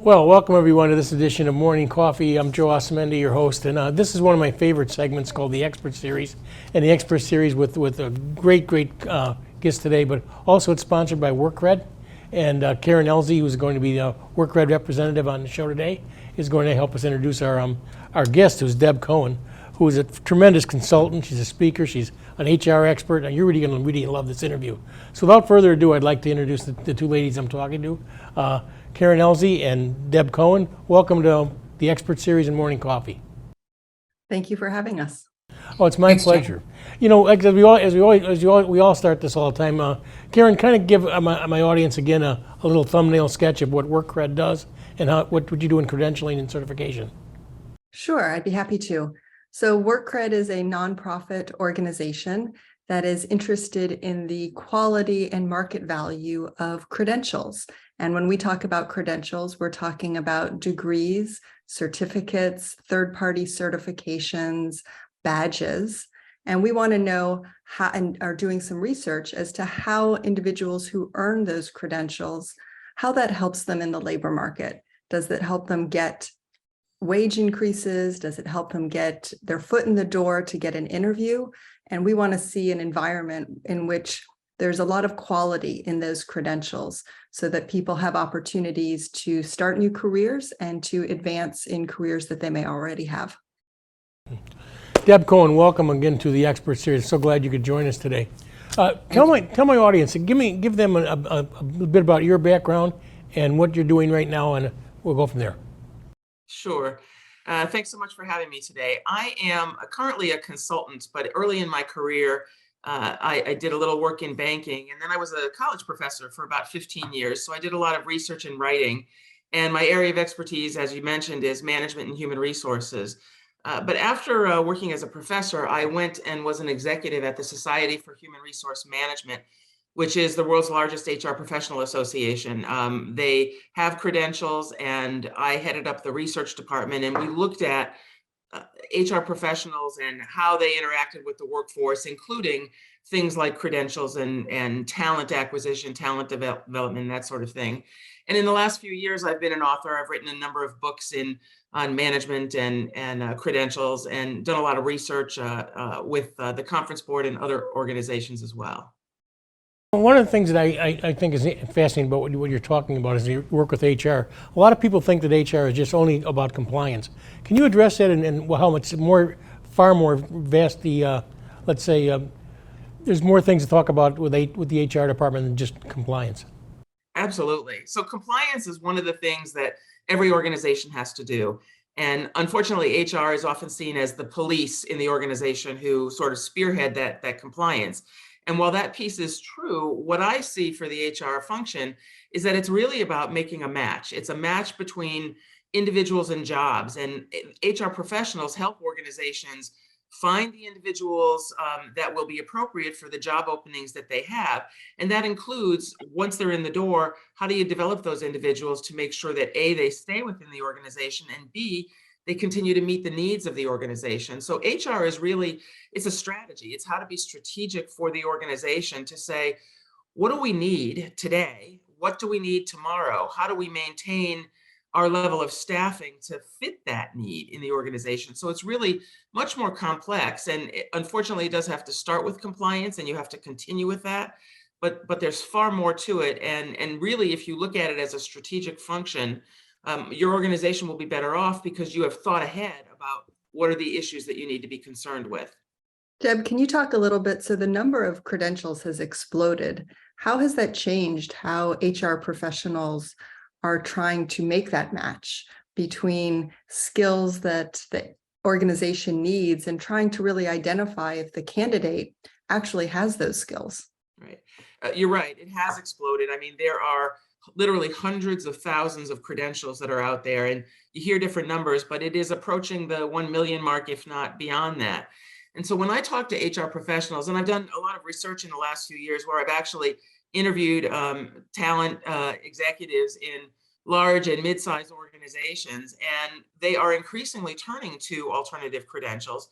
Well, welcome everyone to this edition of Morning Coffee. I'm Joe Osamendi, your host, and this is one of my favorite segments called the Expert Series. And the Expert Series with a great guest today, but also it's sponsored by Workcred. And Karen Elzey, who's going to be the Workcred representative on the show today, is going to help us introduce our guest, who's Deb Cohen, who is a tremendous consultant. She's a speaker. She's an HR expert. And you're really going to really love this interview. So without further ado, I'd like to introduce the two ladies I'm talking to. Karen Elzey and Deb Cohen. Welcome to the Expert Series and Morning Coffee. Thank you for having us. Oh, it's my pleasure. Jim. You know, like we all start this all the time. Karen, kind of give my audience again a little thumbnail sketch of what Workcred does and what would you do in credentialing and certification. Sure, I'd be happy to. So Workcred is a nonprofit organization that is interested in the quality and market value of credentials. And when we talk about credentials, we're talking about degrees, certificates, third-party certifications, badges. And we want to know how, and are doing some research as to how individuals who earn those credentials, how that helps them in the labor market. Does that help them get wage increases? Does it help them get their foot in the door to get an interview? And we want to see an environment in which there's a lot of quality in those credentials so that people have opportunities to start new careers and to advance in careers that they may already have. Deb Cohen, welcome again to the Expert Series. So glad you could join us today. Tell my audience, give them a bit about your background and what you're doing right now, and we'll go from there. Sure. Thanks so much for having me today. I am currently a consultant, but early in my career, I did a little work in banking, and then I was a college professor for about 15 years. So I did a lot of research and writing, and my area of expertise, as you mentioned, is management and human resources. But after working as a professor, I went and was an executive at the Society for Human Resource Management, which is the world's largest HR professional association. They have credentials, and I headed up the research department, and we looked at HR professionals and how they interacted with the workforce, including things like credentials and talent acquisition, talent development, that sort of thing. And in the last few years, I've been an author. I've written a number of books on management and credentials, and done a lot of research with the Conference Board and other organizations as well. One of the things that I think is fascinating about what you're talking about is you work with HR. A lot of people think that HR is just only about compliance. Can you address that and how much far more vast let's say, there's more things to talk about with the HR department than just compliance? Absolutely. So compliance is one of the things that every organization has to do. And unfortunately, HR is often seen as the police in the organization who sort of spearhead that compliance. And while that piece is true, what I see for the HR function is that it's really about making a match. It's a match between individuals and jobs, and HR professionals help organizations find the individuals that will be appropriate for the job openings that they have. And that includes, once they're in the door, how do you develop those individuals to make sure that A, they stay within the organization, and B, they continue to meet the needs of the organization. So HR is really, it's a strategy. It's how to be strategic for the organization to say, what do we need today? What do we need tomorrow? How do we maintain our level of staffing to fit that need in the organization? So it's really much more complex. And unfortunately, it does have to start with compliance, and you have to continue with that. But there's far more to it. And really, if you look at it as a strategic function, your organization will be better off because you have thought ahead about what are the issues that you need to be concerned with. Deb, can you talk a little bit? So the number of credentials has exploded. How has that changed how HR professionals are trying to make that match between skills that the organization needs and trying to really identify if the candidate actually has those skills? Right. You're right. It has exploded. I mean, there are literally hundreds of thousands of credentials that are out there, and you hear different numbers, but it is approaching the 1 million mark, if not beyond that. And so when I talk to HR professionals, and I've done a lot of research in the last few years where I've actually interviewed talent executives in large and mid-sized organizations, and they are increasingly turning to alternative credentials.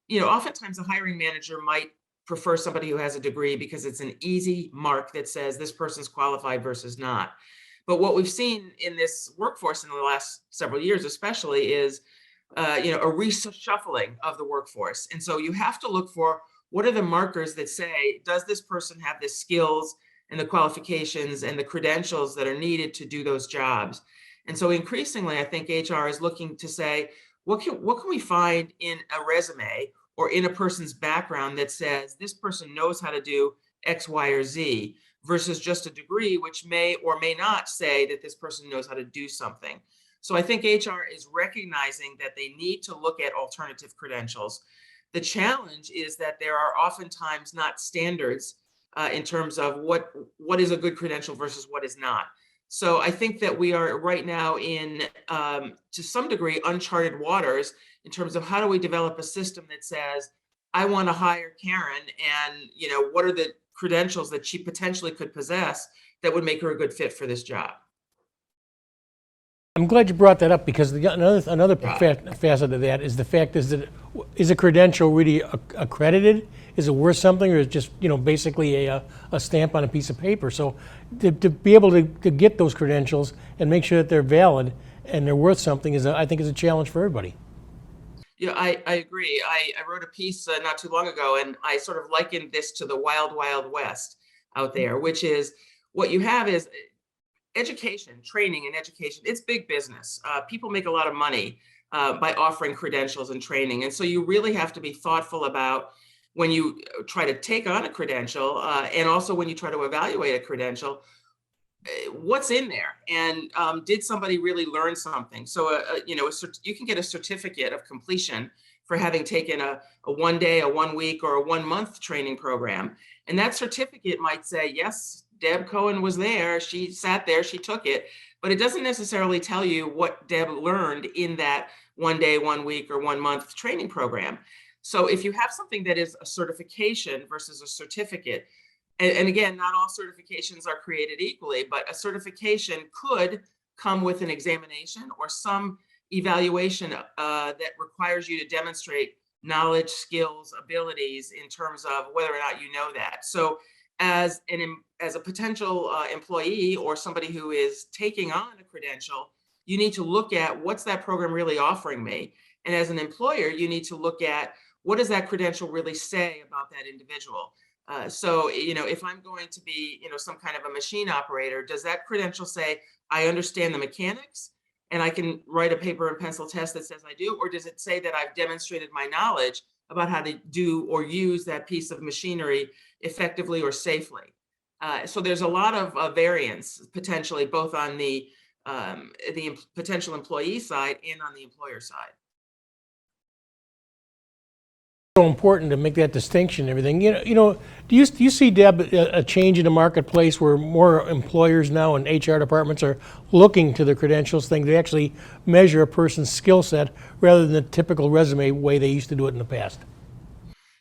You know, oftentimes a hiring manager might prefer somebody who has a degree because it's an easy mark that says this person's qualified versus not. But what we've seen in this workforce in the last several years, especially, is a reshuffling of the workforce. And so you have to look for what are the markers that say, does this person have the skills and the qualifications and the credentials that are needed to do those jobs? And so increasingly, I think HR is looking to say, what can we find in a resume or in a person's background that says this person knows how to do X, Y, or Z, versus just a degree, which may or may not say that this person knows how to do something. So I think HR is recognizing that they need to look at alternative credentials. The challenge is that there are oftentimes not standards in terms of what is a good credential versus what is not. So I think that we are right now in, to some degree, uncharted waters in terms of how do we develop a system that says, I want to hire Karen, and what are the credentials that she potentially could possess that would make her a good fit for this job. I'm glad you brought that up, because another facet of that is the fact is that is a credential really accredited? Is it worth something, or is it just basically a stamp on a piece of paper? So to be able to get those credentials and make sure that they're valid and they're worth something I think is a challenge for everybody. Yeah, I agree. I wrote a piece not too long ago, and I sort of likened this to the wild, wild west out there, which is what you have is education, training and education. It's big business. People make a lot of money by offering credentials and training. And so you really have to be thoughtful about when you try to take on a credential and also when you try to evaluate a credential, what's in there, and did somebody really learn something? So you can get a certificate of completion for having taken a 1 day, a 1 week, or a 1 month training program, and that certificate might say, yes, Deb Cohen was there, she sat there, she took it, but it doesn't necessarily tell you what Deb learned in that 1 day, 1 week, or 1 month training program. So if you have something that is a certification versus a certificate, and again, not all certifications are created equally, but a certification could come with an examination or some evaluation that requires you to demonstrate knowledge, skills, abilities in terms of whether or not you know that. So as a potential employee or somebody who is taking on a credential, you need to look at what's that program really offering me. And as an employer, you need to look at what does that credential really say about that individual. So if I'm going to be, some kind of a machine operator, does that credential say I understand the mechanics and I can write a paper and pencil test that says I do? Or does it say that I've demonstrated my knowledge about how to do or use that piece of machinery effectively or safely? So there's a lot of variance potentially, both on the potential employee side and on the employer side. So important to make that distinction and everything. Do you see, Deb, a change in the marketplace where more employers now and HR departments are looking to the credentials thing to actually measure a person's skill set rather than the typical resume way they used to do it in the past?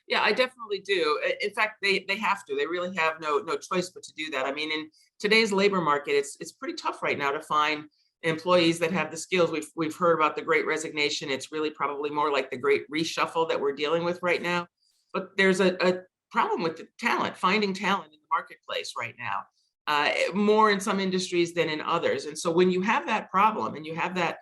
Yeah, I definitely do. In fact, they have to. They really have no choice but to do that. I mean, in today's labor market, it's pretty tough right now to find employees that have the skills. We've heard about the Great Resignation. It's really probably more like the Great Reshuffle that we're dealing with right now. But there's a problem with the talent, finding talent in the marketplace right now, more in some industries than in others. And so when you have that problem and you have that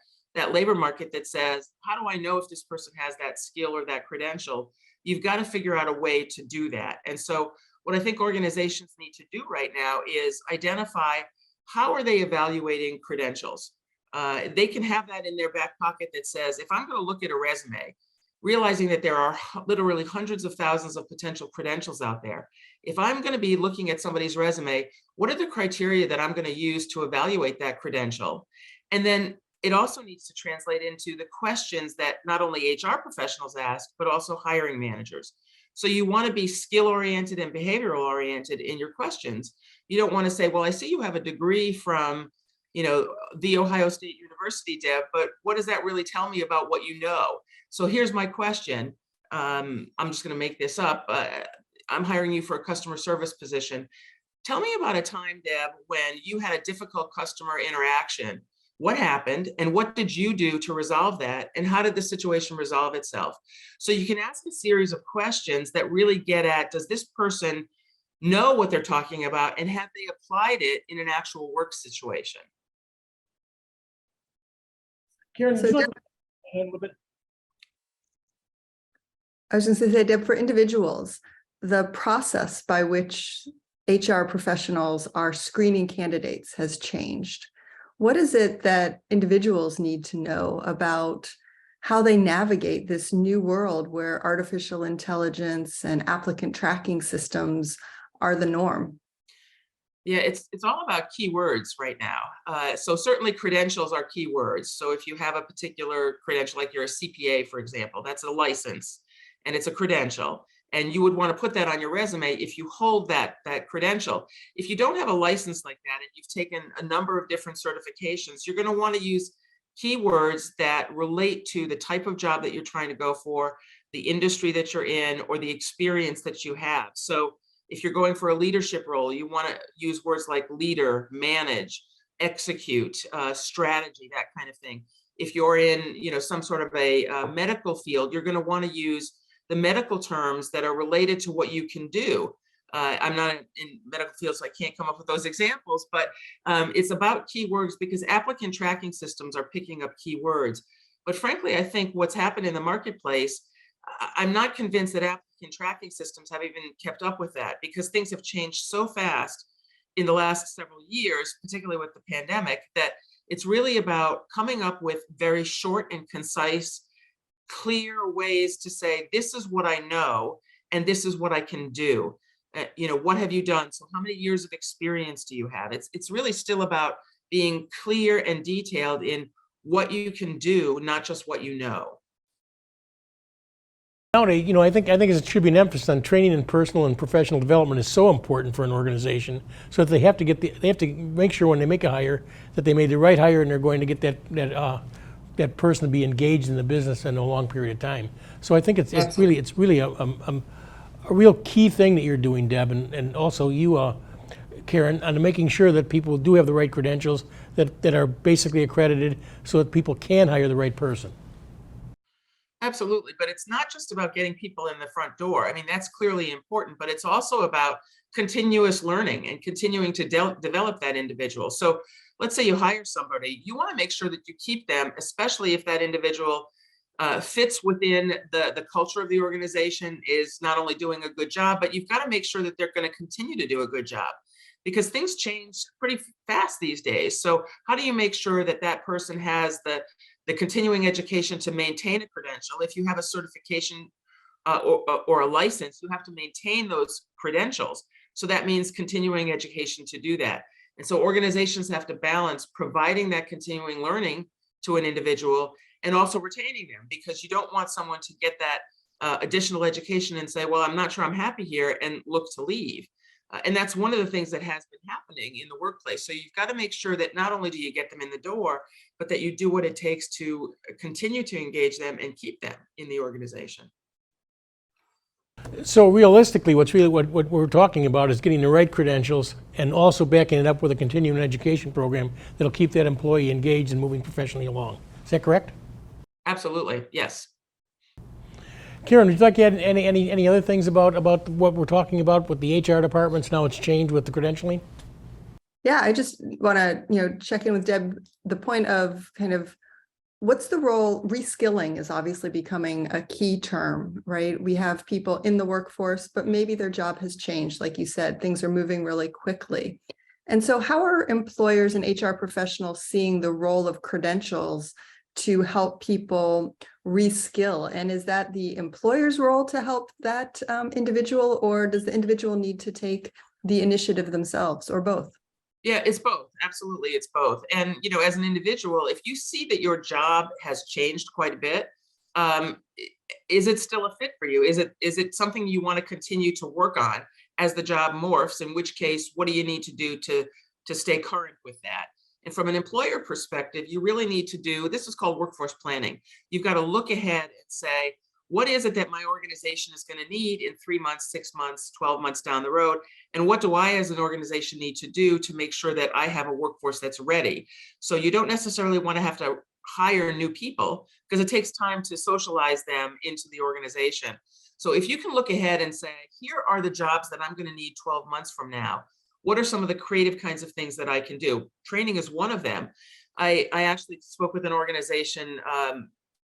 labor market that says, how do I know if this person has that skill or that credential? You've got to figure out a way to do that. And so what I think organizations need to do right now is identify how are they evaluating credentials. They can have that in their back pocket that says, if I'm going to look at a resume, realizing that there are literally hundreds of thousands of potential credentials out there, if I'm going to be looking at somebody's resume, what are the criteria that I'm going to use to evaluate that credential? And then it also needs to translate into the questions that not only HR professionals ask, but also hiring managers. So you want to be skill-oriented and behavioral-oriented in your questions. You don't want to say, well, I see you have a degree from, the Ohio State University, Deb, but what does that really tell me about what you know? So here's my question. I'm just going to make this up. I'm hiring you for a customer service position. Tell me about a time, Deb, when you had a difficult customer interaction. What happened and what did you do to resolve that? And how did the situation resolve itself? So you can ask a series of questions that really get at, does this person know what they're talking about, and have they applied it in an actual work situation? Karen, So would you like Deb, to add a little bit? I was just going to say, Deb, for individuals, the process by which HR professionals are screening candidates has changed. What is it that individuals need to know about how they navigate this new world where artificial intelligence and applicant tracking systems are the norm? Yeah, it's all about keywords right now. So certainly credentials are keywords. So if you have a particular credential, like you're a CPA, for example, that's a license and it's a credential. And you would want to put that on your resume if you hold that credential. If you don't have a license like that and you've taken a number of different certifications, you're going to want to use keywords that relate to the type of job that you're trying to go for, the industry that you're in, or the experience that you have. So if you're going for a leadership role, you want to use words like leader, manage, execute, strategy, that kind of thing. If you're in, some sort of a medical field, you're going to want to use the medical terms that are related to what you can do. I'm not in medical field, so I can't come up with those examples, but it's about keywords because applicant tracking systems are picking up keywords. But frankly, I think what's happened in the marketplace, I'm not convinced that applicant tracking systems have even kept up with that, because things have changed so fast in the last several years, particularly with the pandemic, that it's really about coming up with very short and concise, clear ways to say, this is what I know, and this is what I can do. What have you done? So how many years of experience do you have? It's really still about being clear and detailed in what you can do, not just what you know. Nowadays, I think it should be an emphasis on training and personal and professional development is so important for an organization. So that they have to make sure when they make a hire that they made the right hire and they're going to get that person to be engaged in the business in a long period of time. So I think it's really a real key thing that you're doing, Deb, and also you, Karen, on making sure that people do have the right credentials that are basically accredited, so that people can hire the right person. Absolutely, but it's not just about getting people in the front door. I mean, that's clearly important, but it's also about continuous learning and continuing to develop that individual. So let's say you hire somebody, you want to make sure that you keep them, especially if that individual fits within the culture of the organization, is not only doing a good job, but you've got to make sure that they're going to continue to do a good job, because things change pretty fast these days. So how do you make sure that that person has the continuing education to maintain a credential? If you have a certification or a license, you have to maintain those credentials. So that means continuing education to do that. And so organizations have to balance providing that continuing learning to an individual and also retaining them, because you don't want someone to get that additional education and say, well, I'm not sure I'm happy here, and look to leave. And that's one of the things that has been happening in the workplace. So you've got to make sure that not only do you get them in the door, but that you do what it takes to continue to engage them and keep them in the organization. So realistically, what we're talking about is getting the right credentials and also backing it up with a continuing education program that'll keep that employee engaged and moving professionally along. Is that correct? Absolutely, yes. Karen, would you like to add any other things about what we're talking about with the HR departments? Now it's changed with the credentialing? Yeah, I just want to, check in with Deb, the point of kind of what's the role. Reskilling is obviously becoming a key term, right? We have people in the workforce, but maybe their job has changed. Like you said, things are moving really quickly. And so how are employers and HR professionals seeing the role of credentials to help people reskill? And is that the employer's role to help that individual, or does the individual need to take the initiative themselves, or both? Yeah, it's both. Absolutely, it's both. And as an individual, if you see that your job has changed quite a bit, is it still a fit for you? Is it something you want to continue to work on as the job morphs? In which case, what do you need to do to stay current with that? And from an employer perspective, you really need to do, this is called workforce planning. You've got to look ahead and say, what is it that my organization is going to need in 3 months, 6 months, 12 months down the road? And what do I as an organization need to do to make sure that I have a workforce that's ready? So you don't necessarily want to have to hire new people, because it takes time to socialize them into the organization. So if you can look ahead and say, here are the jobs that I'm going to need 12 months from now, what are some of the creative kinds of things that I can do? Training is one of them. I actually spoke with an organization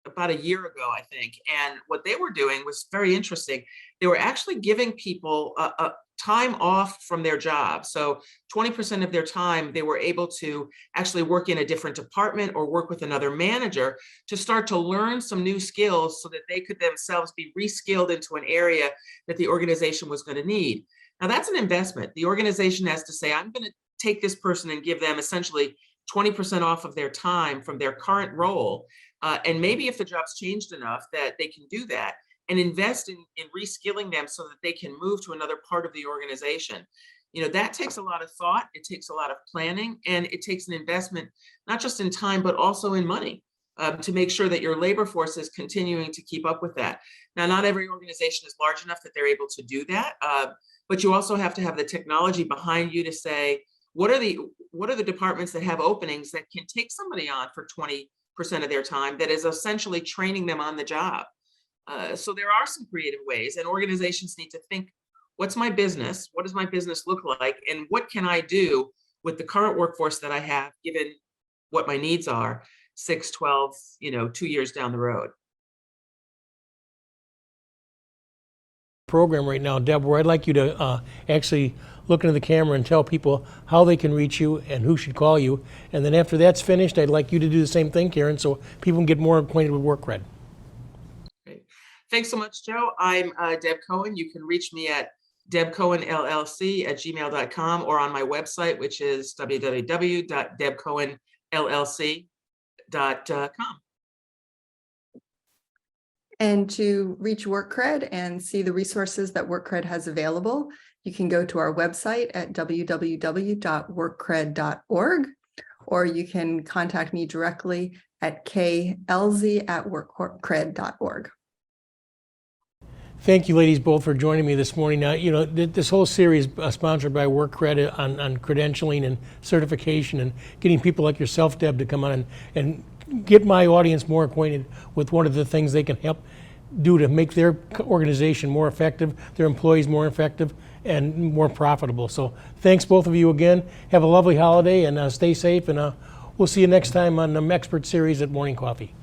about a year ago, I think, and what they were doing was very interesting. They were actually giving people a time off from their job. So 20% of their time, they were able to actually work in a different department or work with another manager to start to learn some new skills so that they could themselves be reskilled into an area that the organization was going to need. Now, that's an investment. The organization has to say, I'm going to take this person and give them essentially 20% off of their time from their current role. And maybe if the job's changed enough that they can do that and invest in reskilling them so that they can move to another part of the organization. You know, that takes a lot of thought. It takes a lot of planning, and it takes an investment, not just in time, but also in money to make sure that your labor force is continuing to keep up with that. Now, not every organization is large enough that they're able to do that, but you also have to have the technology behind you to say, what are the departments that have openings that can take somebody on for 20% of their time that is essentially training them on the job. So there are some creative ways, and organizations need to think, what's my business? What does my business look like? And what can I do with the current workforce that I have, given what my needs are 6, 12, 2 years down the road? Program right now, Deb, where I'd like you to actually look into the camera and tell people how they can reach you and who should call you. And then after that's finished, I'd like you to do the same thing, Karen, so people can get more acquainted with Workcred. Great. Thanks so much, Joe. I'm Deb Cohen. You can reach me at Deb Cohen LLC at gmail.com or on my website, which is www.debcohenllc.com. And to reach Workcred and see the resources that Workcred has available, you can go to our website at www.workcred.org, or you can contact me directly at kelzey@workcred.org. Thank you, ladies, both for joining me this morning. Now, this whole series sponsored by Workcred on credentialing and certification and getting people like yourself, Deb, to come on and get my audience more acquainted with one of the things they can help do to make their organization more effective, their employees more effective, and more profitable. So thanks both of you again. Have a lovely holiday and stay safe, and we'll see you next time on the Expert Series at Morning Coffee.